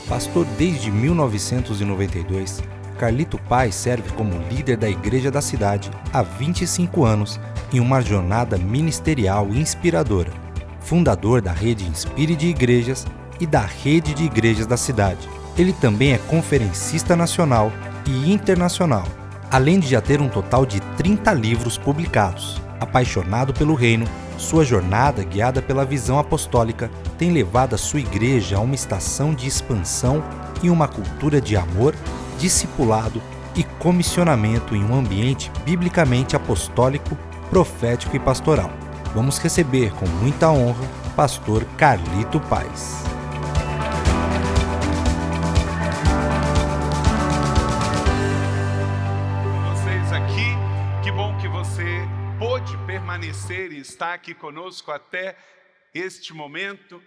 Pastor desde 1992, Carlito Paes serve como líder da igreja da cidade há 25 anos em uma jornada ministerial inspiradora. Fundador da rede Inspire de Igrejas e da rede de igrejas da cidade. Ele também é conferencista nacional e internacional, além de já ter um total de 30 livros publicados. Apaixonado pelo reino, sua jornada guiada pela visão apostólica tem levado a sua igreja a uma estação de expansão e uma cultura de amor, discipulado e comissionamento em um ambiente biblicamente apostólico, profético e pastoral. Vamos receber com muita honra Pastor Carlito Paes. Vocês aqui, que bom que você pôde permanecer e estar aqui conosco até este momento.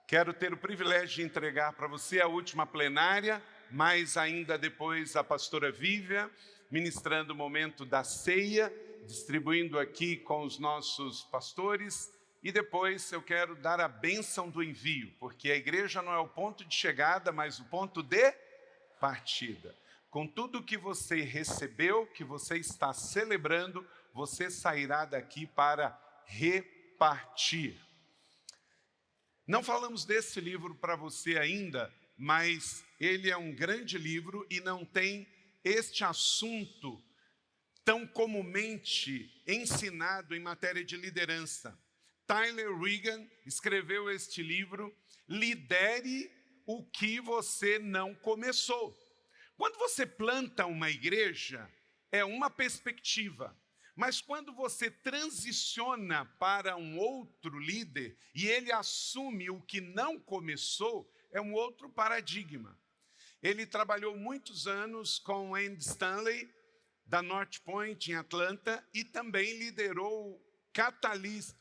Quero ter o privilégio de entregar para você a última plenária, mas ainda depois a pastora Vívia, ministrando o momento da ceia, distribuindo aqui com os nossos pastores, e depois eu quero dar a bênção do envio, porque a igreja não é o ponto de chegada, mas o ponto de partida. Com tudo que você recebeu, que você está celebrando, você sairá daqui para repartir. Não falamos desse livro para você ainda, mas ele é um grande livro e não tem este assunto tão comumente ensinado em matéria de liderança. Tyler Regan escreveu este livro, Lidere o que você não começou. Quando você planta uma igreja, é uma perspectiva. Mas quando você transiciona para um outro líder e ele assume o que não começou, é um outro paradigma. Ele trabalhou muitos anos com Andy Stanley, da North Point, em Atlanta, e também liderou o Catalyst,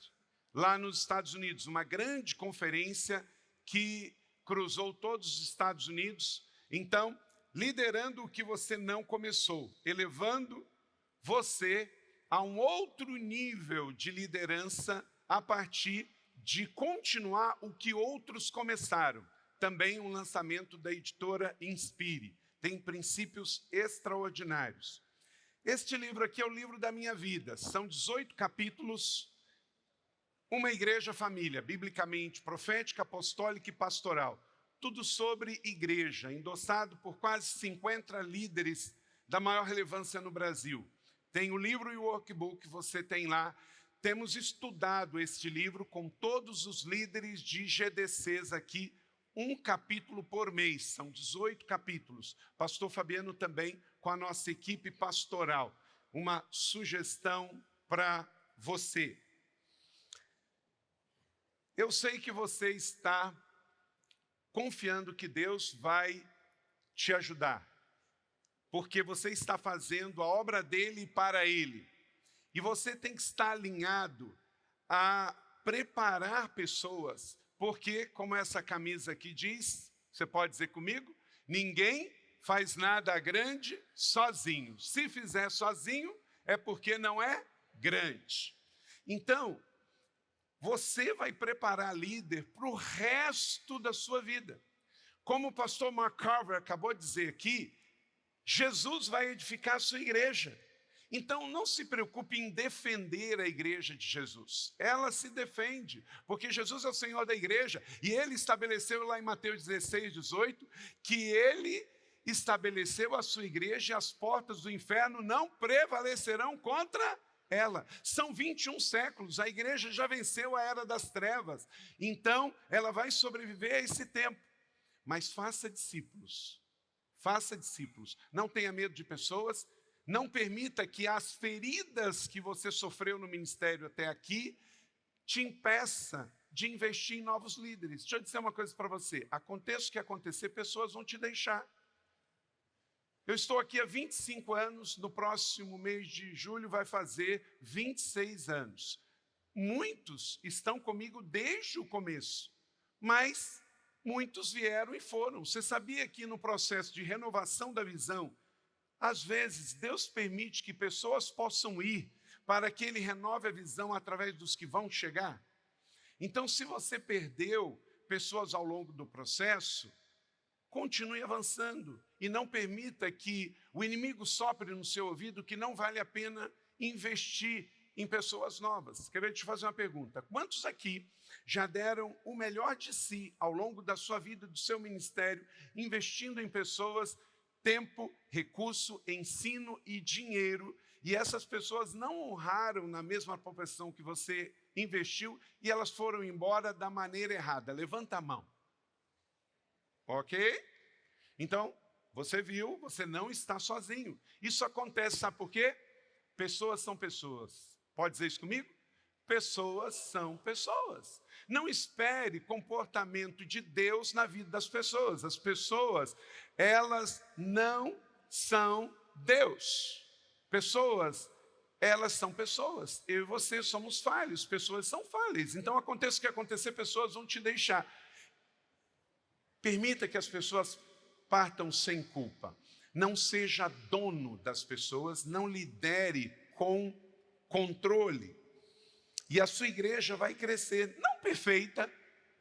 lá nos Estados Unidos, uma grande conferência que cruzou todos os Estados Unidos. Então, liderando o que você não começou, elevando você a um outro nível de liderança a partir de continuar o que outros começaram. Também um lançamento da editora Inspire. Tem princípios extraordinários. Este livro aqui é o livro da minha vida. São 18 capítulos, uma igreja família, biblicamente profética, apostólica e pastoral. Tudo sobre igreja, endossado por quase 50 líderes da maior relevância no Brasil. Tem o livro e o workbook, você tem lá. Temos estudado este livro com todos os líderes de GDCs aqui, um capítulo por mês, são 18 capítulos. Pastor Fabiano também com a nossa equipe pastoral. Uma sugestão para você. Eu sei que você está confiando que Deus vai te ajudar, porque você está fazendo a obra dele para ele. E você tem que estar alinhado a preparar pessoas, porque, como essa camisa aqui diz, você pode dizer comigo, ninguém faz nada grande sozinho. Se fizer sozinho, é porque não é grande. Então, você vai preparar líder para o resto da sua vida. Como o pastor Mark Carver acabou de dizer aqui, Jesus vai edificar a sua igreja. Então, não se preocupe em defender a igreja de Jesus. Ela se defende, porque Jesus é o Senhor da igreja. E ele estabeleceu lá em Mateus 16, 18, que ele estabeleceu a sua igreja e as portas do inferno não prevalecerão contra ela. São 21 séculos, a igreja já venceu a era das trevas. Então, ela vai sobreviver a esse tempo. Mas faça discípulos. Faça discípulos. Não tenha medo de pessoas. Não permita que as feridas que você sofreu no ministério até aqui te impeça de investir em novos líderes. Deixa eu dizer uma coisa para você. Aconteça o que acontecer, pessoas vão te deixar. Eu estou aqui há 25 anos, no próximo mês de julho vai fazer 26 anos. Muitos estão comigo desde o começo, mas muitos vieram e foram. Você sabia que no processo de renovação da visão, às vezes Deus permite que pessoas possam ir para que Ele renove a visão através dos que vão chegar? Então, se você perdeu pessoas ao longo do processo, continue avançando e não permita que o inimigo sopre no seu ouvido que não vale a pena investir em pessoas novas. Quero te fazer uma pergunta. Quantos aqui já deram o melhor de si ao longo da sua vida, do seu ministério, investindo em pessoas, tempo, recurso, ensino e dinheiro, e essas pessoas não honraram na mesma proporção que você investiu e elas foram embora da maneira errada? Levanta a mão. Ok? Então, você viu, você não está sozinho. Isso acontece, sabe por quê? Pessoas são pessoas. Pode dizer isso comigo? Pessoas são pessoas. Não espere comportamento de Deus na vida das pessoas. As pessoas, elas não são Deus. Pessoas, elas são pessoas. Eu e você somos falhos, pessoas são falhas. Então, aconteça o que acontecer, pessoas vão te deixar. Permita que as pessoas partam sem culpa. Não seja dono das pessoas, não lidere com controle. E a sua igreja vai crescer, não perfeita,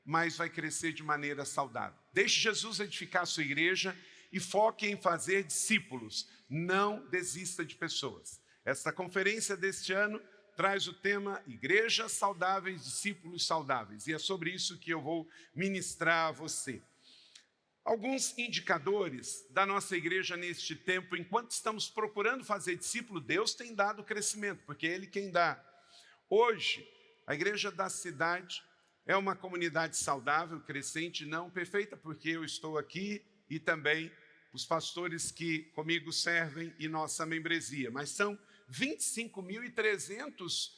mas vai crescer de maneira saudável. Deixe Jesus edificar a sua igreja e foque em fazer discípulos. Não desista de pessoas. Esta conferência deste ano traz o tema Igrejas Saudáveis, Discípulos Saudáveis. E é sobre isso que eu vou ministrar a você. Alguns indicadores da nossa igreja neste tempo, enquanto estamos procurando fazer discípulo, Deus tem dado crescimento, porque é Ele quem dá. Hoje, a igreja da cidade é uma comunidade saudável, crescente, não perfeita, porque eu estou aqui e também os pastores que comigo servem e nossa membresia. Mas são 25.300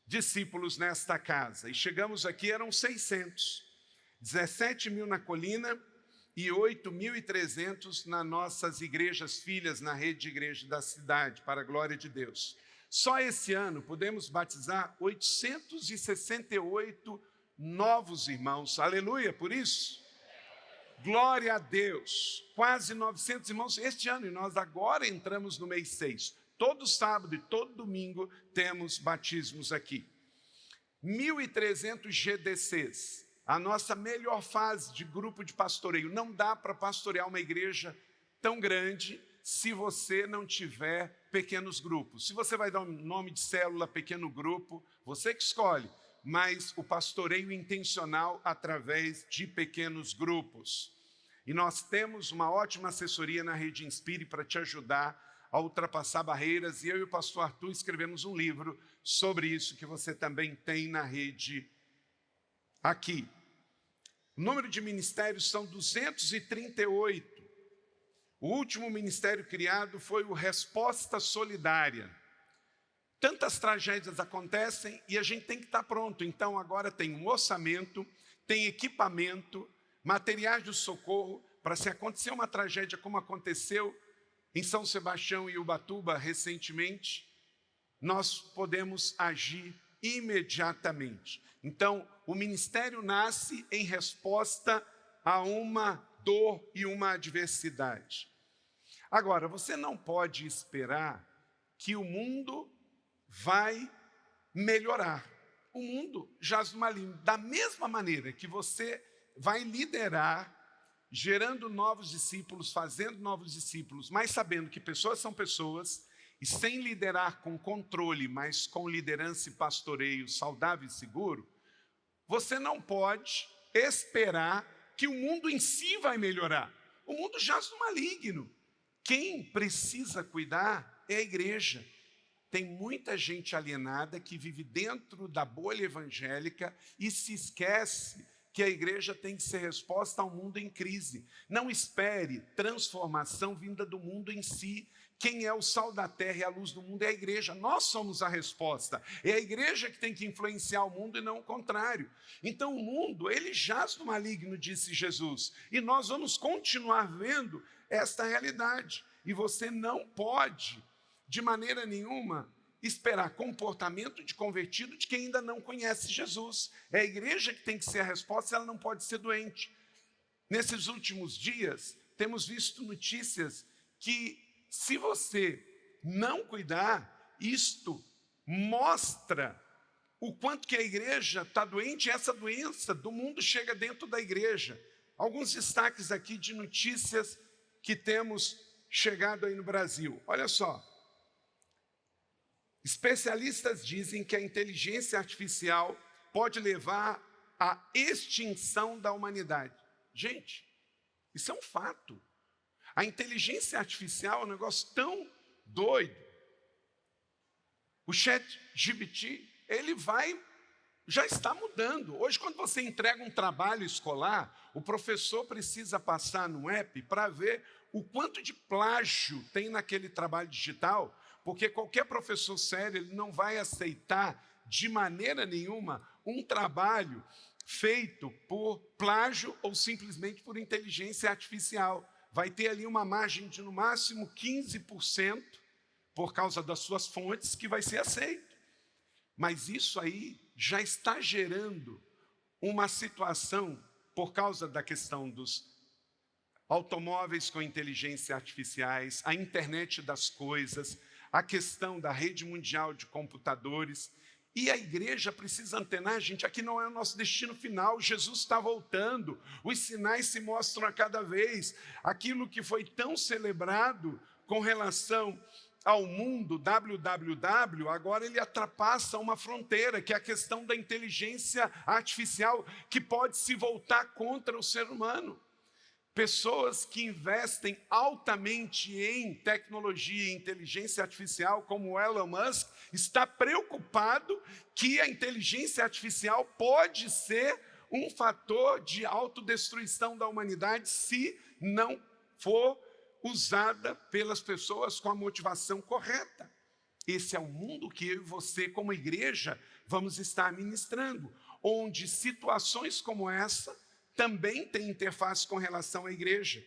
discípulos nesta casa. E chegamos aqui, eram 600. 17 mil na colina e 8.300 nas nossas igrejas filhas, na rede de igreja da cidade, para a glória de Deus. Só esse ano podemos batizar 868 novos irmãos. Aleluia por isso. Glória a Deus. Quase 900 irmãos este ano, e nós agora entramos no mês 6. Todo sábado e todo domingo temos batismos aqui. 1.300 GDCs. A nossa melhor fase de grupo de pastoreio. Não dá para pastorear uma igreja tão grande se você não tiver pequenos grupos. Se você vai dar um nome de célula, pequeno grupo, você que escolhe, mas o pastoreio intencional através de pequenos grupos. E nós temos uma ótima assessoria na Rede Inspire para te ajudar a ultrapassar barreiras, e eu e o pastor Arthur escrevemos um livro sobre isso que você também tem na rede aqui. O número de ministérios são 238. O último ministério criado foi o Resposta Solidária. Tantas tragédias acontecem e a gente tem que estar pronto. Então agora tem um orçamento, tem equipamento, materiais de socorro, para se acontecer uma tragédia como aconteceu em São Sebastião e Ubatuba recentemente, nós podemos agir imediatamente. Então, o ministério nasce em resposta a uma dor e uma adversidade. Agora, você não pode esperar que o mundo vai melhorar. O mundo jaz no maligno. Da mesma maneira que você vai liderar, gerando novos discípulos, fazendo novos discípulos, mas sabendo que pessoas são pessoas, e sem liderar com controle, mas com liderança e pastoreio saudável e seguro, você não pode esperar que o mundo em si vai melhorar. O mundo jaz no maligno. Quem precisa cuidar é a igreja. Tem muita gente alienada que vive dentro da bolha evangélica e se esquece que a igreja tem que ser resposta ao mundo em crise. Não espere transformação vinda do mundo em si. Quem é o sal da terra e a luz do mundo é a igreja. Nós somos a resposta. É a igreja que tem que influenciar o mundo e não o contrário. Então o mundo, ele jaz no maligno, disse Jesus. E nós vamos continuar vendo esta realidade. E você não pode, de maneira nenhuma, esperar comportamento de convertido de quem ainda não conhece Jesus. É a igreja que tem que ser a resposta, ela não pode ser doente. Nesses últimos dias, temos visto notícias que, se você não cuidar, isto mostra o quanto que a igreja está doente, e essa doença do mundo chega dentro da igreja. alguns destaques aqui de notícias que temos chegado aí no Brasil. Olha só. Especialistas dizem que a inteligência artificial pode levar à extinção da humanidade. Gente, isso é um fato. A inteligência artificial é um negócio tão doido. O ChatGPT, já está mudando. Hoje, quando você entrega um trabalho escolar, o professor precisa passar no app para ver o quanto de plágio tem naquele trabalho digital, porque qualquer professor sério ele não vai aceitar de maneira nenhuma um trabalho feito por plágio ou simplesmente por inteligência artificial. Vai ter ali uma margem de, no máximo, 15%, por causa das suas fontes, que vai ser aceito. Mas isso aí já está gerando uma situação, por causa da questão dos automóveis com inteligência artificiais, a internet das coisas, a questão da rede mundial de computadores. E a igreja precisa antenar, gente, aqui não é o nosso destino final, Jesus está voltando, os sinais se mostram a cada vez. Aquilo que foi tão celebrado com relação ao mundo, www, agora ele ultrapassa uma fronteira, que é a questão da inteligência artificial, que pode se voltar contra o ser humano. Pessoas que investem altamente em tecnologia e inteligência artificial, como o Elon Musk, está preocupado que a inteligência artificial pode ser um fator de autodestruição da humanidade se não for usada pelas pessoas com a motivação correta. Esse é o mundo que eu e você, como igreja, vamos estar ministrando, onde situações como essa também tem interface com relação à igreja.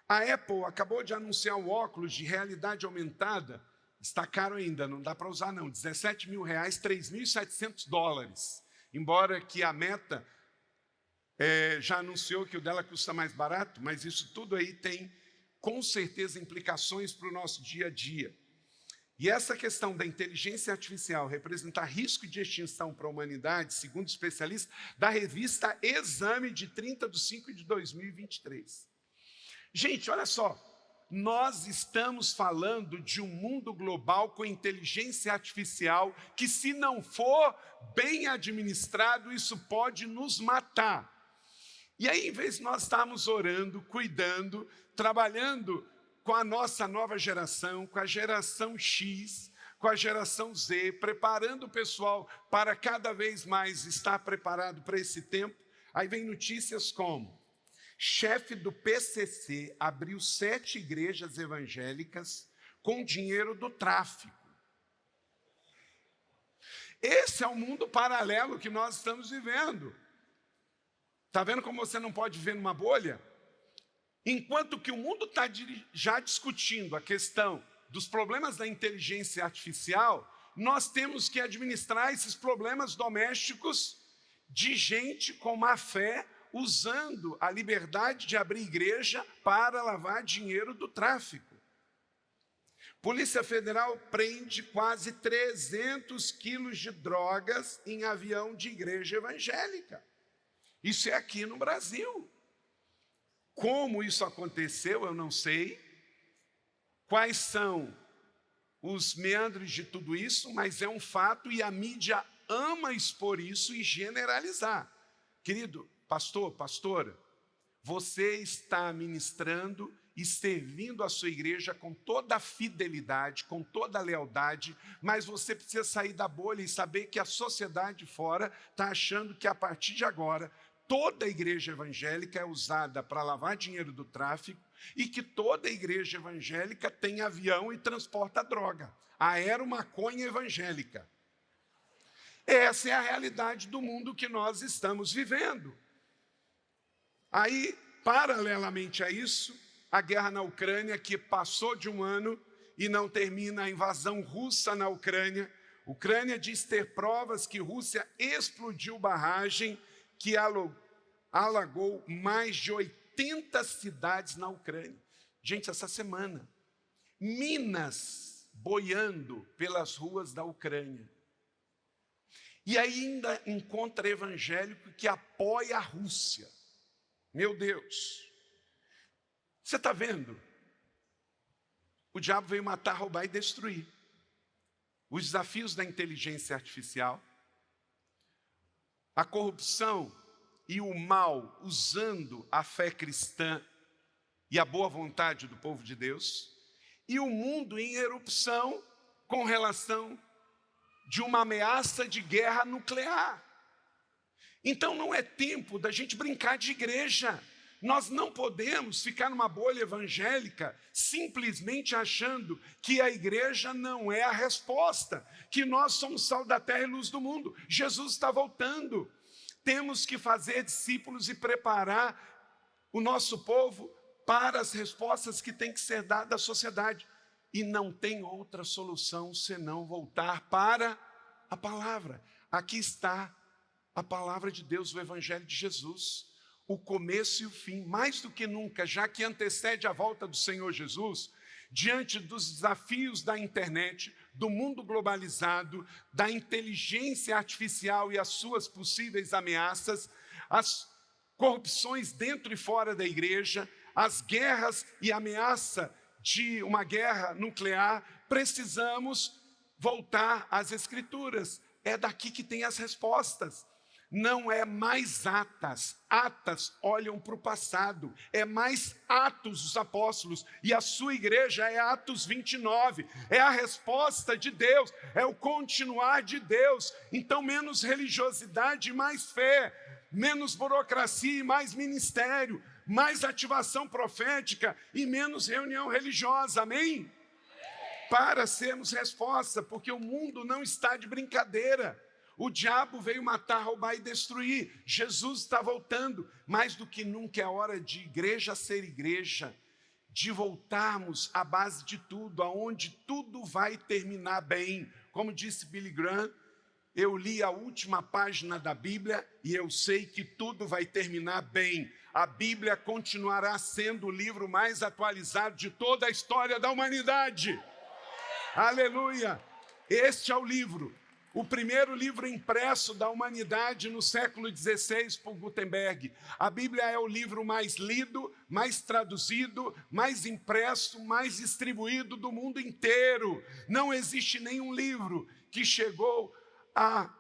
A Apple acabou de anunciar um óculos de realidade aumentada, está caro ainda, não dá para usar não, R$17 mil, $3.700. Embora que a Meta já anunciou que o dela custa mais barato, mas isso tudo aí tem, com certeza, implicações para o nosso dia a dia. E essa questão da inteligência artificial representar risco de extinção para a humanidade, segundo especialistas, da revista Exame, de 30/5/2023. Gente, olha só, nós estamos falando de um mundo global com inteligência artificial que, se não for bem administrado, isso pode nos matar. E aí, em vez de nós estarmos orando, cuidando, trabalhando com a nossa nova geração, com a geração X, com a geração Z, preparando o pessoal para cada vez mais estar preparado para esse tempo, aí vem notícias como: chefe do PCC abriu 7 igrejas evangélicas com dinheiro do tráfico. Esse é o mundo paralelo que nós estamos vivendo. Está vendo como você não pode viver numa bolha? Enquanto que o mundo está já discutindo a questão dos problemas da inteligência artificial, nós temos que administrar esses problemas domésticos de gente com má fé, usando a liberdade de abrir igreja para lavar dinheiro do tráfico. Polícia Federal prende quase 300 quilos de drogas em avião de igreja evangélica. Isso é aqui no Brasil. Como isso aconteceu, eu não sei. Quais são os meandros de tudo isso, mas é um fato e a mídia ama expor isso e generalizar. Querido pastor, pastora, você está ministrando e servindo a sua igreja com toda a fidelidade, com toda a lealdade, mas você precisa sair da bolha e saber que a sociedade fora está achando que a partir de agora toda a igreja evangélica é usada para lavar dinheiro do tráfico e que toda a igreja evangélica tem avião e transporta droga, a aeromaconha evangélica. Essa é a realidade do mundo que nós estamos vivendo. Aí, paralelamente a isso, a guerra na Ucrânia, que passou de um ano e não termina, a invasão russa na Ucrânia. Ucrânia diz ter provas que Rússia explodiu barragem que alagou mais de 80 cidades na Ucrânia. Gente, essa semana, minas boiando pelas ruas da Ucrânia. E ainda encontra evangélico que apoia a Rússia. Meu Deus. Você está vendo? O diabo veio matar, roubar e destruir. Os desafios da inteligência artificial, a corrupção e o mal usando a fé cristã e a boa vontade do povo de Deus, e o mundo em erupção com relação de uma ameaça de guerra nuclear. Então não é tempo da gente brincar de igreja. Nós não podemos ficar numa bolha evangélica simplesmente achando que a igreja não é a resposta, que nós somos sal da terra e luz do mundo. Jesus está voltando. Temos que fazer discípulos e preparar o nosso povo para as respostas que têm que ser dadas à sociedade. E não tem outra solução senão voltar para a palavra. Aqui está a palavra de Deus, o Evangelho de Jesus. O começo e o fim, mais do que nunca, já que antecede a volta do Senhor Jesus, diante dos desafios da internet, do mundo globalizado, da inteligência artificial e as suas possíveis ameaças, as corrupções dentro e fora da igreja, as guerras e a ameaça de uma guerra nuclear, precisamos voltar às Escrituras. É daqui que tem as respostas. Não é mais Atas. Atas olham para o passado. É mais Atos dos Apóstolos. E a sua igreja é Atos 29. É a resposta de Deus. É o continuar de Deus. Então, menos religiosidade e mais fé. Menos burocracia e mais ministério. Mais ativação profética e menos reunião religiosa. Amém? Para sermos resposta, porque o mundo não está de brincadeira. O diabo veio matar, roubar e destruir. Jesus está voltando. Mais do que nunca é hora de igreja ser igreja, de voltarmos à base de tudo, aonde tudo vai terminar bem. Como disse Billy Graham, eu li a última página da Bíblia e eu sei que tudo vai terminar bem. A Bíblia continuará sendo o livro mais atualizado de toda a história da humanidade. Aleluia! Este é o livro. O primeiro livro impresso da humanidade no século XVI por Gutenberg. A Bíblia é o livro mais lido, mais traduzido, mais impresso, mais distribuído do mundo inteiro. Não existe nenhum livro que chegou a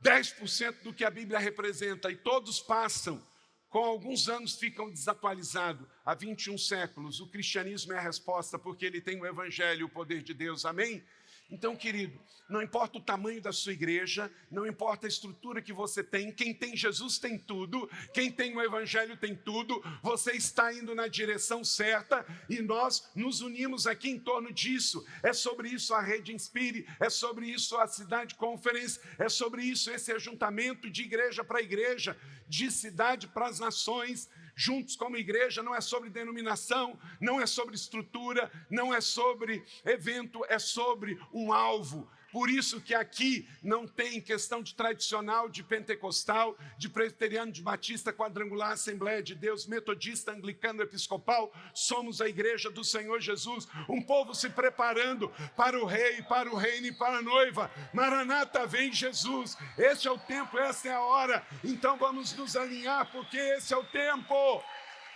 10% do que a Bíblia representa, e todos passam, com alguns anos ficam desatualizados. Há 21 séculos, o cristianismo é a resposta, porque ele tem o Evangelho e o poder de Deus. Amém? Então, querido, não importa o tamanho da sua igreja, não importa a estrutura que você tem, quem tem Jesus tem tudo, quem tem o Evangelho tem tudo, você está indo na direção certa e nós nos unimos aqui em torno disso. É sobre isso a Rede Inspire, é sobre isso a Cidade Conference, é sobre isso esse ajuntamento de igreja para igreja, de cidade para as nações, juntos como igreja. Não é sobre denominação, não é sobre estrutura, não é sobre evento, é sobre um alvo. Por isso que aqui não tem questão de tradicional, de pentecostal, de presbiteriano, de batista, quadrangular, Assembleia de Deus, metodista, anglicano, episcopal. Somos a igreja do Senhor Jesus, um povo se preparando para o rei, para o reino e para a noiva. Maranata, vem Jesus. Este é o tempo, essa é a hora. Então vamos nos alinhar, porque esse é o tempo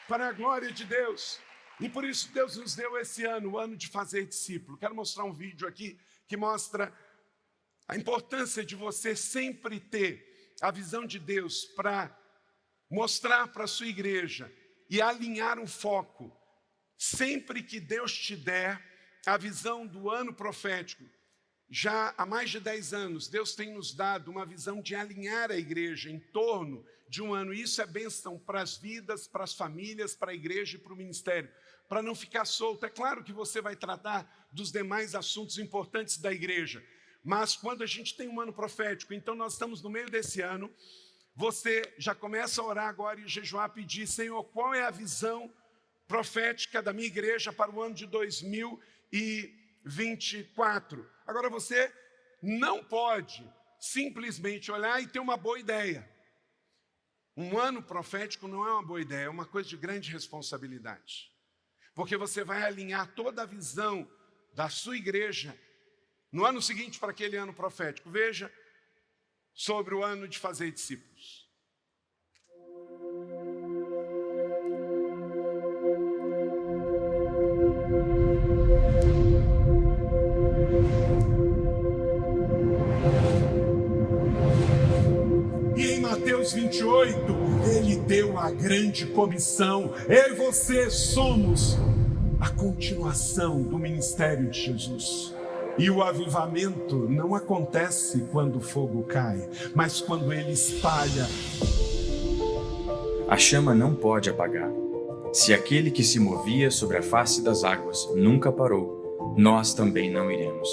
para a glória de Deus. E por isso Deus nos deu esse ano, o ano de fazer discípulo. Quero mostrar um vídeo aqui que mostra a importância de você sempre ter a visão de Deus para mostrar para a sua igreja e alinhar um foco. Sempre que Deus te der a visão do ano profético, já há mais de 10 anos, Deus tem nos dado uma visão de alinhar a igreja em torno de um ano. Isso é bênção para as vidas, para as famílias, para a igreja e para o ministério, para não ficar solto. É claro que você vai tratar dos demais assuntos importantes da igreja, mas quando a gente tem um ano profético, então nós estamos no meio desse ano, você já começa a orar agora e jejuar, pedir: Senhor, qual é a visão profética da minha igreja para o ano de 2024? Agora você não pode simplesmente olhar e ter uma boa ideia. Um ano profético não é uma boa ideia, é uma coisa de grande responsabilidade. Porque você vai alinhar toda a visão da sua igreja no ano seguinte para aquele ano profético. Veja sobre o ano de fazer discípulos. Mateus 28, ele deu a grande comissão. Eu e você somos a continuação do ministério de Jesus. E o avivamento não acontece quando o fogo cai, mas quando ele espalha. A chama não pode apagar. Se aquele que se movia sobre a face das águas nunca parou, nós também não iremos.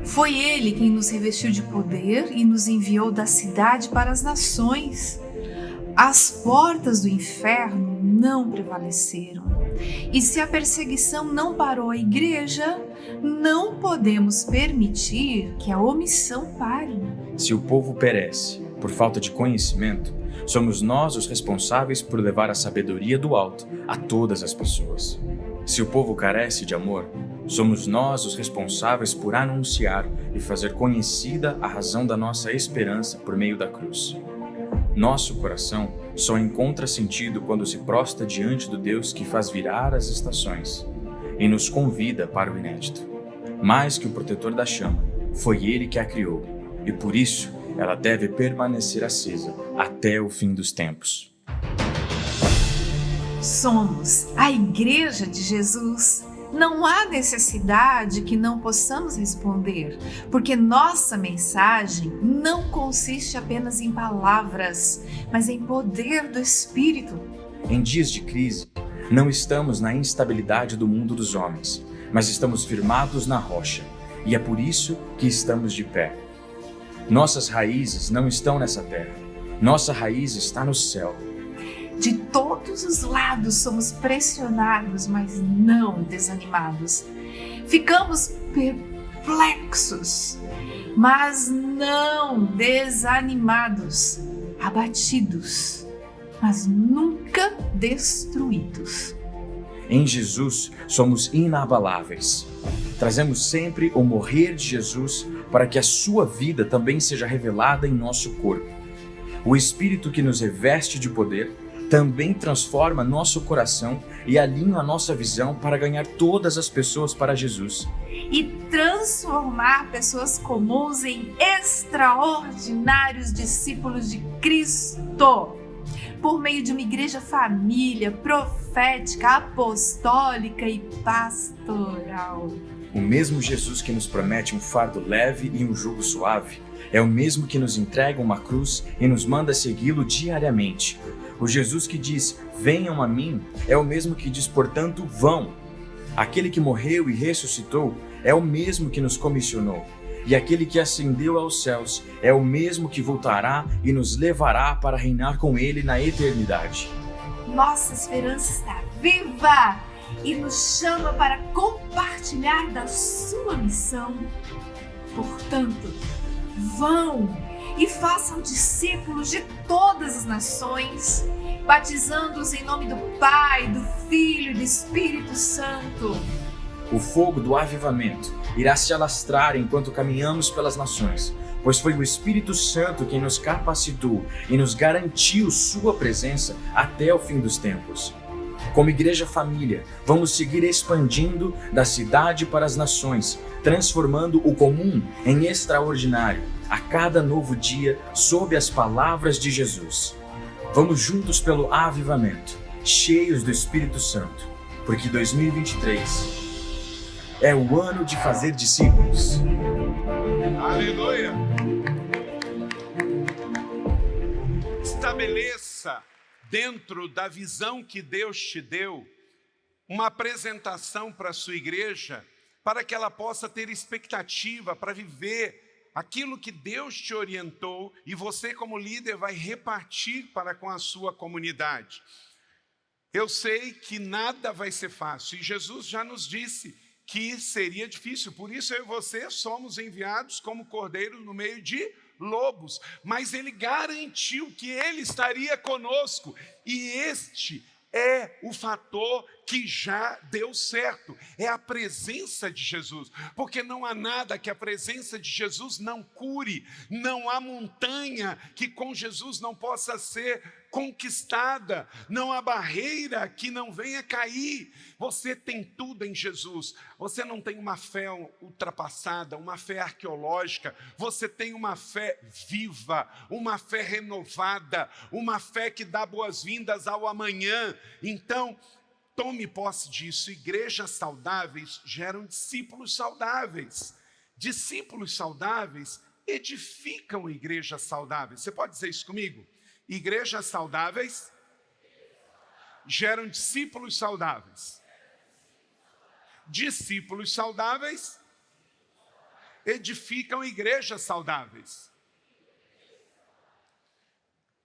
Foi ele quem nos revestiu de poder e nos enviou da cidade para as nações. As portas do inferno não prevaleceram. E se a perseguição não parou a igreja, não podemos permitir que a omissão pare. Se o povo perece por falta de conhecimento, somos nós os responsáveis por levar a sabedoria do alto a todas as pessoas. Se o povo carece de amor, somos nós os responsáveis por anunciar e fazer conhecida a razão da nossa esperança por meio da cruz. Nosso coração só encontra sentido quando se prostra diante do Deus que faz virar as estações e nos convida para o inédito. Mais que o protetor da chama, foi ele que a criou, e por isso ela deve permanecer acesa até o fim dos tempos. Somos a Igreja de Jesus. Não há necessidade que não possamos responder, porque nossa mensagem não consiste apenas em palavras, mas em poder do Espírito. Em dias de crise, não estamos na instabilidade do mundo dos homens, mas estamos firmados na rocha, e é por isso que estamos de pé. Nossas raízes não estão nessa terra, nossa raiz está no céu. De todos os lados somos pressionados, mas não desanimados. Ficamos perplexos, mas não desanimados. Abatidos, mas nunca destruídos. Em Jesus somos inabaláveis. Trazemos sempre o morrer de Jesus para que a sua vida também seja revelada em nosso corpo. O Espírito que nos reveste de poder também transforma nosso coração e alinha a nossa visão para ganhar todas as pessoas para Jesus. E transformar pessoas comuns em extraordinários discípulos de Cristo. Por meio de uma igreja família, profética, apostólica e pastoral. O mesmo Jesus que nos promete um fardo leve e um jugo suave, é o mesmo que nos entrega uma cruz e nos manda segui-lo diariamente. O Jesus que diz, venham a mim, é o mesmo que diz, portanto, vão. Aquele que morreu e ressuscitou é o mesmo que nos comissionou. E aquele que ascendeu aos céus é o mesmo que voltará e nos levará para reinar com ele na eternidade. Nossa esperança está viva e nos chama para compartilhar da sua missão. Portanto, vão e façam discípulos de todas as nações, batizando-os em nome do Pai, do Filho e do Espírito Santo. O fogo do avivamento irá se alastrar enquanto caminhamos pelas nações, pois foi o Espírito Santo quem nos capacitou e nos garantiu sua presença até o fim dos tempos. Como igreja família, vamos seguir expandindo da cidade para as nações, transformando o comum em extraordinário, a cada novo dia, sob as palavras de Jesus. Vamos juntos pelo avivamento, cheios do Espírito Santo, porque 2023 é o ano de fazer discípulos. Aleluia! Estabeleça dentro da visão que Deus te deu uma apresentação para a sua igreja, para que ela possa ter expectativa para viver aquilo que Deus te orientou e você como líder vai repartir para com a sua comunidade. Eu sei que nada vai ser fácil e Jesus já nos disse que seria difícil, por isso eu e você somos enviados como cordeiros no meio de lobos, mas Ele garantiu que Ele estaria conosco e este é o fator que já deu certo, é a presença de Jesus, porque não há nada que a presença de Jesus não cure, não há montanha que com Jesus não possa ser conquistada, não há barreira que não venha cair. Você tem tudo em Jesus. Você não tem uma fé ultrapassada, uma fé arqueológica, você tem uma fé viva, uma fé renovada, uma fé que dá boas-vindas ao amanhã. Então, tome posse disso. Igrejas saudáveis geram discípulos saudáveis. Discípulos saudáveis edificam igrejas saudáveis. Você pode dizer isso comigo? Igrejas saudáveis geram discípulos saudáveis. Discípulos saudáveis edificam igrejas saudáveis.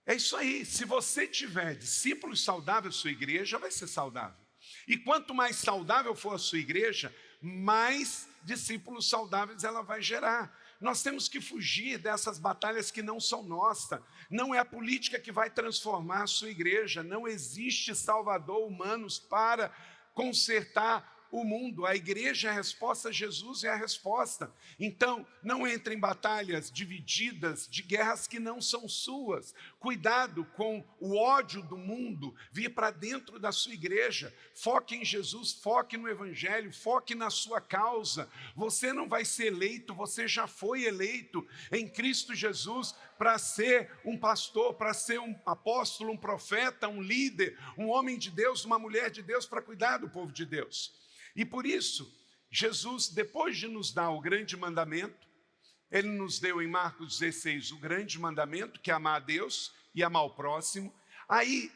É isso aí. Se você tiver discípulos saudáveis, sua igreja vai ser saudável. E quanto mais saudável for a sua igreja, mais discípulos saudáveis ela vai gerar. Nós temos que fugir dessas batalhas que não são nossas. Não é a política que vai transformar a sua igreja. Não existe salvador humano para consertar o mundo. A igreja é a resposta, Jesus é a resposta. Então, não entre em batalhas divididas, de guerras que não são suas. Cuidado com o ódio do mundo vir para dentro da sua igreja. Foque em Jesus, foque no Evangelho, foque na sua causa. Você não vai ser eleito, você já foi eleito em Cristo Jesus para ser um pastor, para ser um apóstolo, um profeta, um líder, um homem de Deus, uma mulher de Deus, para cuidar do povo de Deus. E por isso, Jesus, depois de nos dar o grande mandamento, Ele nos deu em Marcos 16 o grande mandamento, que é amar a Deus e amar o próximo. Aí,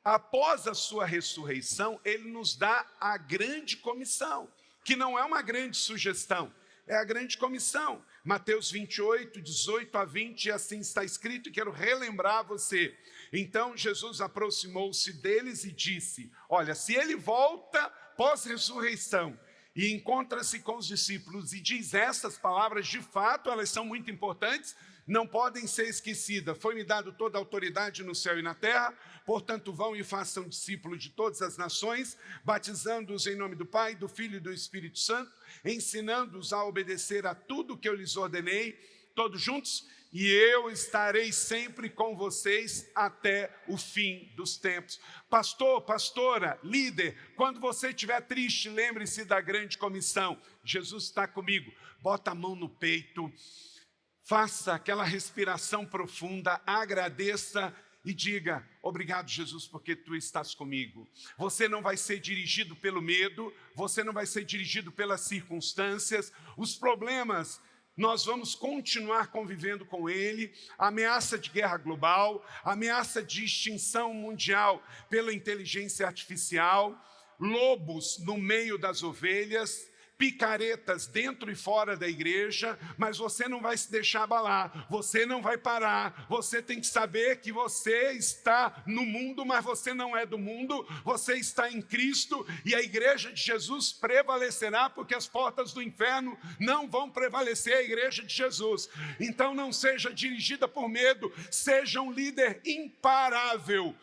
após a sua ressurreição, Ele nos dá a grande comissão, que não é uma grande sugestão, é a grande comissão. Mateus 28, 18 a 20, assim está escrito, e quero relembrar você. Então, Jesus aproximou-se deles e disse, olha, se Ele volta pós-ressurreição e encontra-se com os discípulos e diz essas palavras, de fato, elas são muito importantes, não podem ser esquecidas. Foi-me dado toda a autoridade no céu e na terra, portanto, vão e façam discípulos de todas as nações, batizando-os em nome do Pai, do Filho e do Espírito Santo, ensinando-os a obedecer a tudo que eu lhes ordenei, todos juntos, e eu estarei sempre com vocês até o fim dos tempos. Pastor, pastora, líder, quando você estiver triste, lembre-se da grande comissão. Jesus está comigo. Bota a mão no peito, faça aquela respiração profunda, agradeça e diga, obrigado, Jesus, porque Tu estás comigo. Você não vai ser dirigido pelo medo, você não vai ser dirigido pelas circunstâncias, os problemas, nós vamos continuar convivendo com ele, ameaça de guerra global, ameaça de extinção mundial pela inteligência artificial, lobos no meio das ovelhas, picaretas dentro e fora da igreja, mas você não vai se deixar abalar, você não vai parar, você tem que saber que você está no mundo, mas você não é do mundo, você está em Cristo e a igreja de Jesus prevalecerá, porque as portas do inferno não vão prevalecer a igreja de Jesus. Então não seja dirigida por medo, seja um líder imparável.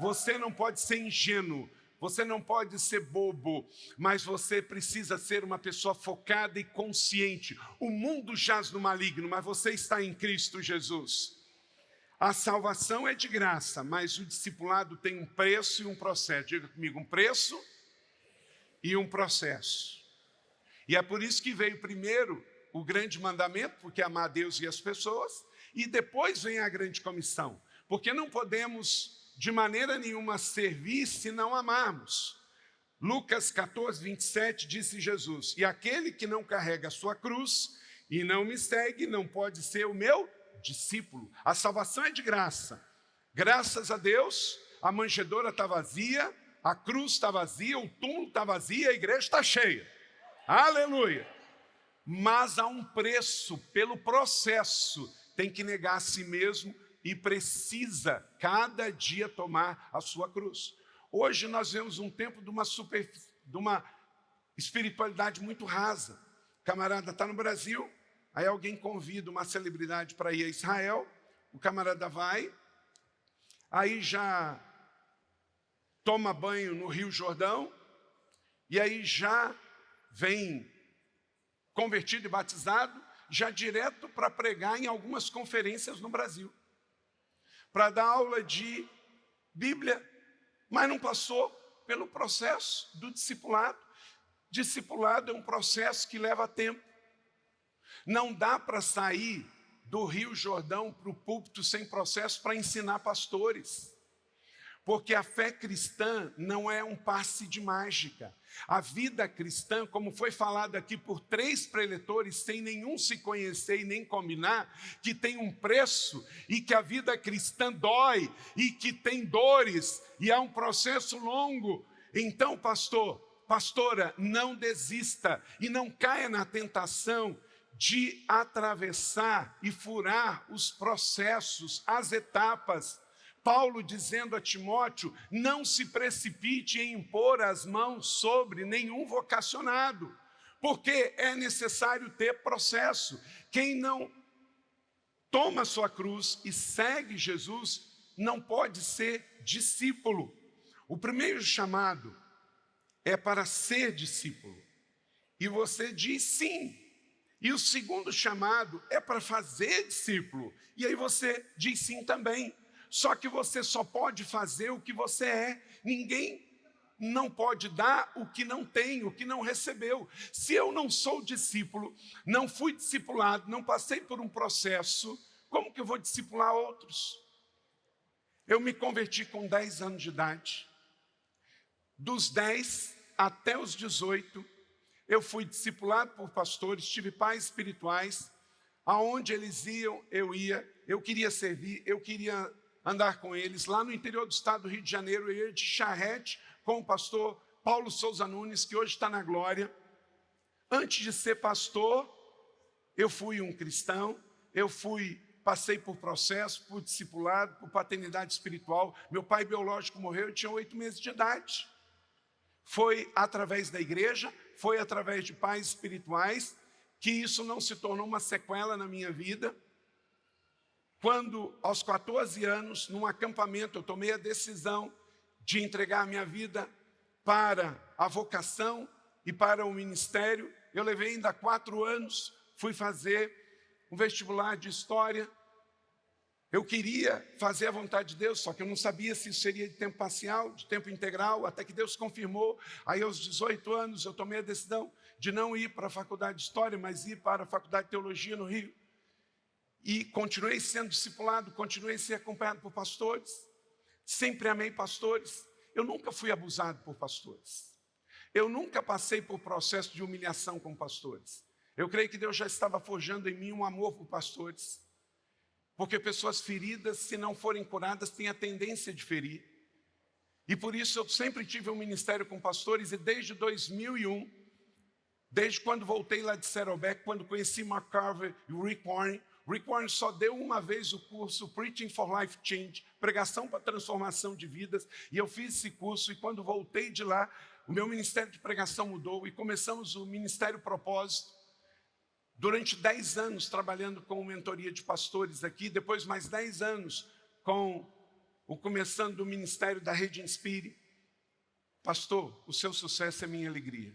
Você não pode ser ingênuo, você não pode ser bobo, mas você precisa ser uma pessoa focada e consciente. O mundo jaz no maligno, mas você está em Cristo Jesus. A salvação é de graça, mas o discipulado tem um preço e um processo. Diga comigo, um preço e um processo. E é por isso que veio primeiro o grande mandamento, porque é amar a Deus e as pessoas, e depois vem a grande comissão, porque não podemos de maneira nenhuma servir se não amarmos. Lucas 14, 27, disse Jesus, e aquele que não carrega a sua cruz e não me segue, não pode ser o meu discípulo. A salvação é de graça. Graças a Deus, a manjedoura está vazia, a cruz está vazia, o túmulo está vazio, a igreja está cheia. Aleluia! Mas há um preço pelo processo, tem que negar a si mesmo, e precisa cada dia tomar a sua cruz. Hoje nós vemos um tempo de uma espiritualidade muito rasa. O camarada está no Brasil, aí alguém convida uma celebridade para ir a Israel, o camarada vai, aí já toma banho no Rio Jordão, e aí já vem convertido e batizado, já direto para pregar em algumas conferências no Brasil, para dar aula de Bíblia, mas não passou pelo processo do discipulado. Discipulado é um processo que leva tempo. Não dá para sair do Rio Jordão para o púlpito sem processo para ensinar pastores. Porque a fé cristã não é um passe de mágica. A vida cristã, como foi falado aqui por 3 preletores, sem nenhum se conhecer e nem combinar, que tem um preço e que a vida cristã dói e que tem dores e há um processo longo. Então, pastora, não desista e não caia na tentação de atravessar e furar os processos, as etapas. Paulo dizendo a Timóteo, não se precipite em impor as mãos sobre nenhum vocacionado, porque é necessário ter processo. Quem não toma sua cruz e segue Jesus, não pode ser discípulo. O primeiro chamado é para ser discípulo, e você diz sim. E o segundo chamado é para fazer discípulo, e aí você diz sim também. Só que você só pode fazer o que você é. Ninguém não pode dar o que não tem, o que não recebeu. Se eu não sou discípulo, não fui discipulado, não passei por um processo, como que eu vou discipular outros? Eu me converti com 10 anos de idade. Dos 10 até os 18, eu fui discipulado por pastores, tive pais espirituais. Aonde eles iam, eu ia. Eu queria servir, eu queria andar com eles. Lá no interior do estado do Rio de Janeiro, eu ia de charrete com o pastor Paulo Souza Nunes, que hoje está na glória. Antes de ser pastor, eu fui um cristão, passei por processo, por discipulado, por paternidade espiritual. Meu pai biológico morreu, eu tinha 8 meses de idade. Foi através da igreja, foi através de pais espirituais, que isso não se tornou uma sequela na minha vida. Quando, aos 14 anos, num acampamento, eu tomei a decisão de entregar a minha vida para a vocação e para o ministério. Eu levei ainda 4 anos, fui fazer um vestibular de História. Eu queria fazer a vontade de Deus, só que eu não sabia se isso seria de tempo parcial, de tempo integral, até que Deus confirmou. Aí, aos 18 anos, eu tomei a decisão de não ir para a faculdade de História, mas ir para a faculdade de Teologia no Rio. E continuei sendo discipulado, continuei sendo acompanhado por pastores. Sempre amei pastores. Eu nunca fui abusado por pastores. Eu nunca passei por processo de humilhação com pastores. Eu creio que Deus já estava forjando em mim um amor por pastores. Porque pessoas feridas, se não forem curadas, têm a tendência de ferir. E por isso eu sempre tive um ministério com pastores, e desde 2001, desde quando voltei lá de Saddleback, quando conheci Mark Carver e Rick Warren. Rick Warren só deu uma vez o curso Preaching for Life Change, pregação para transformação de vidas, e eu fiz esse curso, e quando voltei de lá, o meu ministério de pregação mudou, e começamos o Ministério Propósito, durante 10 anos trabalhando com mentoria de pastores aqui, depois mais 10 anos com o começando do ministério da Rede Inspire. Pastor, o seu sucesso é minha alegria.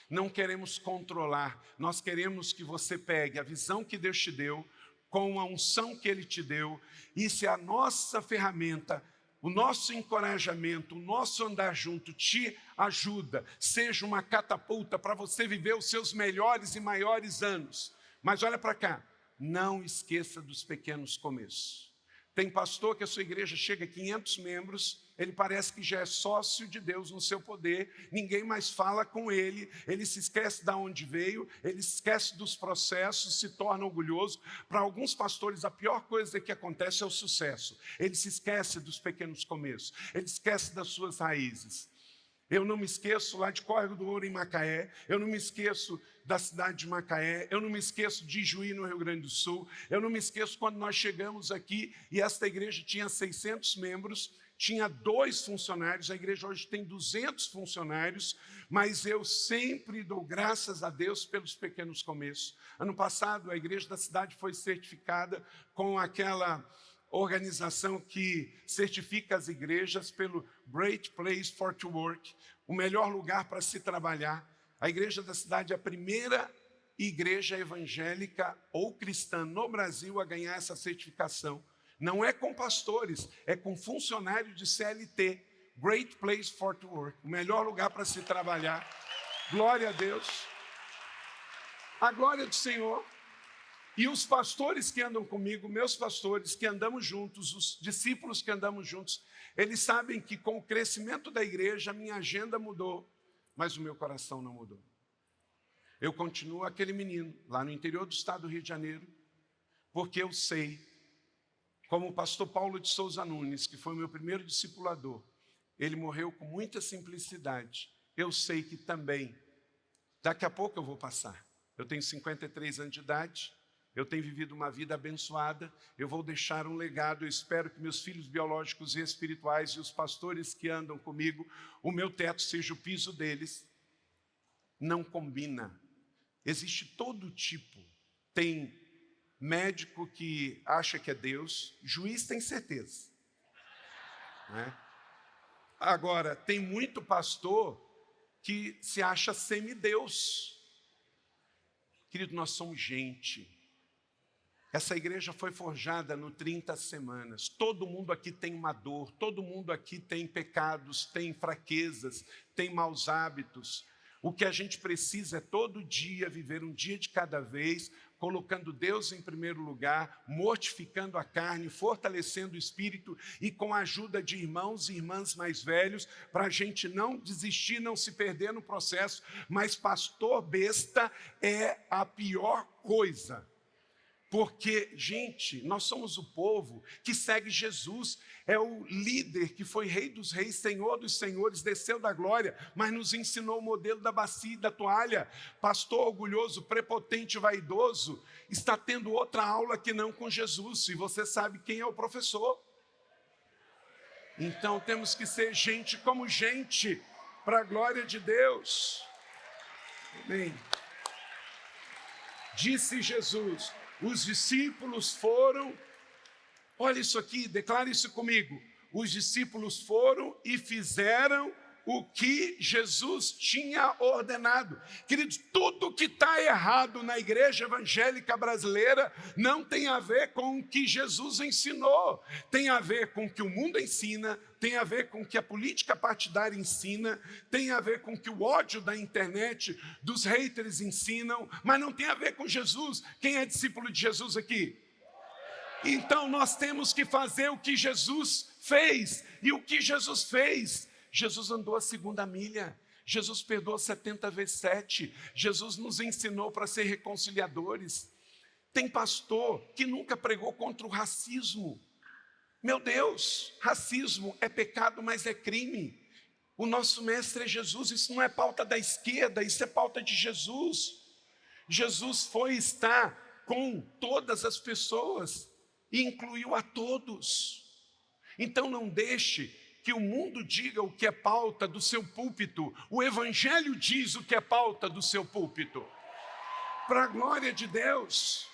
Não queremos controlar, nós queremos que você pegue a visão que Deus te deu, com a unção que Ele te deu, e se a nossa ferramenta, o nosso encorajamento, o nosso andar junto te ajuda, seja uma catapulta para você viver os seus melhores e maiores anos. Mas olha para cá, não esqueça dos pequenos começos. Tem pastor que a sua igreja chega a 500 membros, ele parece que já é sócio de Deus no seu poder, ninguém mais fala com ele, ele se esquece de onde veio, ele se esquece dos processos, se torna orgulhoso. Para alguns pastores, a pior coisa que acontece é o sucesso. Ele se esquece dos pequenos começos, ele esquece das suas raízes. Eu não me esqueço lá de Córrego do Ouro, em Macaé. Eu não me esqueço da cidade de Macaé. Eu não me esqueço de Juí, no Rio Grande do Sul. Eu não me esqueço quando nós chegamos aqui e esta igreja tinha 600 membros, tinha 2 funcionários. A igreja hoje tem 200 funcionários, mas eu sempre dou graças a Deus pelos pequenos começos. Ano passado, a igreja da cidade foi certificada com aquela organização que certifica as igrejas pelo Great Place for to Work, o melhor lugar para se trabalhar. A igreja da cidade é a primeira igreja evangélica ou cristã no Brasil a ganhar essa certificação. Não é com pastores, é com funcionários de CLT. Great place for to work. O melhor lugar para se trabalhar. Glória a Deus. A glória do Senhor. E os pastores que andam comigo, meus pastores que andamos juntos, os discípulos que andamos juntos, eles sabem que com o crescimento da igreja, a minha agenda mudou, mas o meu coração não mudou. Eu continuo aquele menino, lá no interior do estado do Rio de Janeiro, porque eu sei, como o pastor Paulo de Souza Nunes, que foi o meu primeiro discipulador, ele morreu com muita simplicidade. Eu sei que também, daqui a pouco eu vou passar. Eu tenho 53 anos de idade, eu tenho vivido uma vida abençoada, eu vou deixar um legado, eu espero que meus filhos biológicos e espirituais e os pastores que andam comigo, o meu teto seja o piso deles. Não combina. Existe todo tipo. Tem médico que acha que é Deus, juiz tem certeza. Né? Agora, tem muito pastor que se acha semideus. Querido, nós somos gente. Essa igreja foi forjada no 30 semanas. Todo mundo aqui tem uma dor, todo mundo aqui tem pecados, tem fraquezas, tem maus hábitos. O que a gente precisa é todo dia viver um dia de cada vez, colocando Deus em primeiro lugar, mortificando a carne, fortalecendo o espírito e com a ajuda de irmãos e irmãs mais velhos, para a gente não desistir, não se perder no processo. Mas pastor besta é a pior coisa. Porque, gente, nós somos o povo que segue Jesus, é o líder que foi rei dos reis, senhor dos senhores, desceu da glória, mas nos ensinou o modelo da bacia e da toalha. Pastor orgulhoso, prepotente, vaidoso, está tendo outra aula que não com Jesus, e você sabe quem é o professor. Então temos que ser gente como gente, para a glória de Deus. Amém. Disse Jesus, os discípulos foram, olha isso aqui, declare isso comigo. Os discípulos foram e fizeram o que Jesus tinha ordenado. Queridos, tudo que está errado na igreja evangélica brasileira não tem a ver com o que Jesus ensinou. Tem a ver com o que o mundo ensina, tem a ver com o que a política partidária ensina, tem a ver com o que o ódio da internet, dos haters ensinam, mas não tem a ver com Jesus. Quem é discípulo de Jesus aqui? Então nós temos que fazer o que Jesus fez. E o que Jesus fez? Jesus andou a 2ª milha, Jesus perdoou 70 vezes 7, Jesus nos ensinou para ser reconciliadores. Tem pastor que nunca pregou contra o racismo. Meu Deus, racismo é pecado, mas é crime. O nosso mestre é Jesus, isso não é pauta da esquerda, isso é pauta de Jesus. Jesus foi estar com todas as pessoas e incluiu a todos. Então não deixe que o mundo diga o que é pauta do seu púlpito. O Evangelho diz o que é pauta do seu púlpito. Para a glória de Deus.